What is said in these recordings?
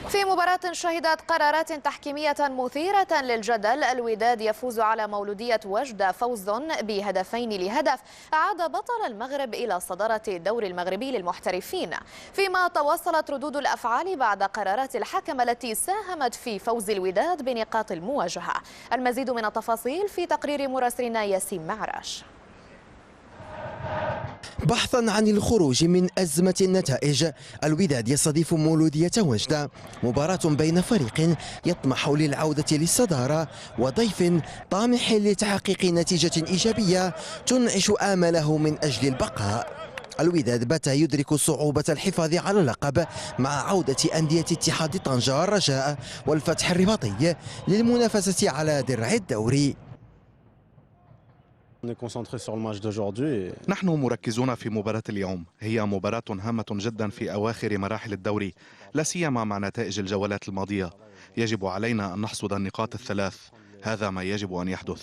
في مباراة شهدت قرارات تحكيمية مثيرة للجدل، الوداد يفوز على مولودية وجدة فوز بهدفين لهدف أعاد بطل المغرب إلى صدارة الدوري المغربي للمحترفين، فيما تواصلت ردود الأفعال بعد قرارات الحكم التي ساهمت في فوز الوداد بنقاط المواجهة. المزيد من التفاصيل في تقرير مراسلنا ياسين معراش. بحثا عن الخروج من أزمة النتائج، الوداد يستضيف مولودية وجدة، مباراة بين فريق يطمح للعودة للصدارة وضيف طامح لتحقيق نتيجة إيجابية تنعش آمله من أجل البقاء. الوداد بات يدرك صعوبة الحفاظ على اللقب مع عودة أندية اتحاد طنجة والرجاء والفتح الرباطي للمنافسة على درع الدوري. نحن مركزون في مباراة اليوم، هي مباراة هامة جدا في أواخر مراحل الدوري، لا سيما مع نتائج الجولات الماضية. يجب علينا أن نحصد النقاط الثلاث، هذا ما يجب أن يحدث.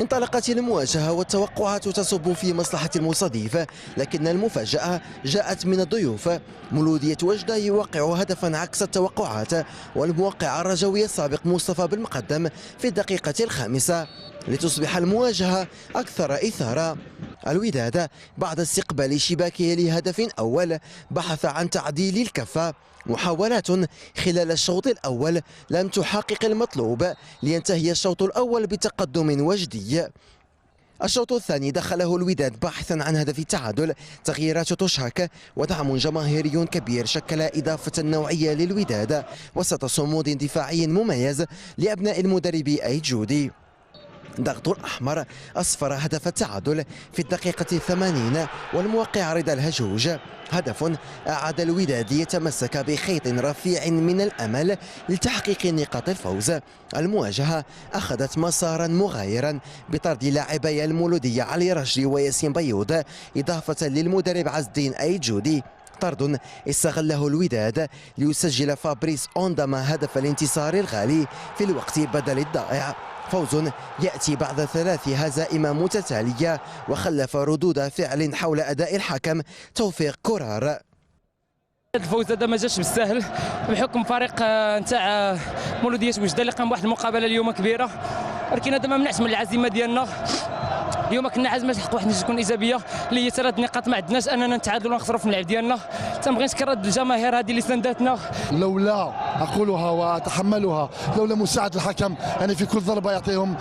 انطلقت المواجهة والتوقعات تصب في مصلحة المستضيف، لكن المفاجأة جاءت من الضيوف. مولودية وجدة يوقع هدفا عكس التوقعات، والموقع الرجوي السابق مصطفى بالمقدم في الدقيقة الخامسة، لتصبح المواجهة أكثر إثارة. الوداد بعد استقبال شباكه لهدف أول بحث عن تعديل الكفة. محاولات خلال الشوط الأول لم تحقق المطلوب، لينتهي الشوط الأول بتقدم وجدي. الشوط الثاني دخله الوداد باحثا عن هدف التعادل، تغييرات تشهك ودعم جماهيري كبير شكل إضافة نوعية للوداد وسط صمود دفاعي مميز لأبناء المدرب أيد جودي. ضغط الأحمر أسفر هدف التعادل في الدقيقة 80 والموقع رضا الهجوج، هدف أعاد الوداد يتمسك بخيط رفيع من الأمل لتحقيق نقاط الفوز. المواجهة أخذت مسارا مغايرا بطرد لاعبي المولودية علي رشدي وياسين بيوض إضافة للمدرب عز الدين أيد جودي، طرد استغله الوداد ليسجل فابريس أونداما هدف الانتصار الغالي في الوقت بدل الضائع. فوز يأتي بعد 3 هزائم متتالية وخلف ردود فعل حول أداء الحكم توفيق كرار. الفوز هذا ما جاش بالسهل بحكم فريق نتاع مولودية وجدة اللي قام بواحد المقابلة اليوم كبيرة، ولكن هذا ما منعش من العزيمة ديالنا. اليوم كنا عازمين نحقق واحد النتيجه تكون ايجابيه اللي هي 3 نقاط، ما عندناش اننا نتعادلوا ونخسروا في الملعب ديالنا. تنبغي نشكر هاد الجماهير هذه اللي ساندتنا. لولا اقولها واتحملها، لولا مساعده الحكم يعني في كل ضربه يعطيهم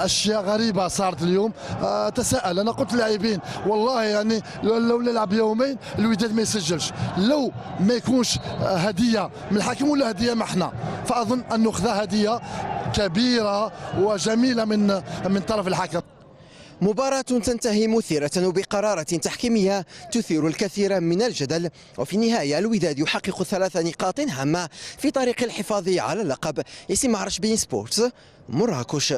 اشياء غريبه صارت اليوم. تساءل، انا قلت للاعبين والله يعني لولا لعب يومين الوداد ما يسجلش، لو ما يكونش هديه من الحكم ولا هديه محنا، فاظن ان ناخذها هديه كبيرة وجميلة من طرف الحكم. مباراة تنتهي مثيرة وبقرارات تحكيمية تثير الكثير من الجدل، وفي النهاية الوداد يحقق 3 نقاط هامة في طريق الحفاظ على اللقب. ياسين معراش، بين سبورتس، مراكش.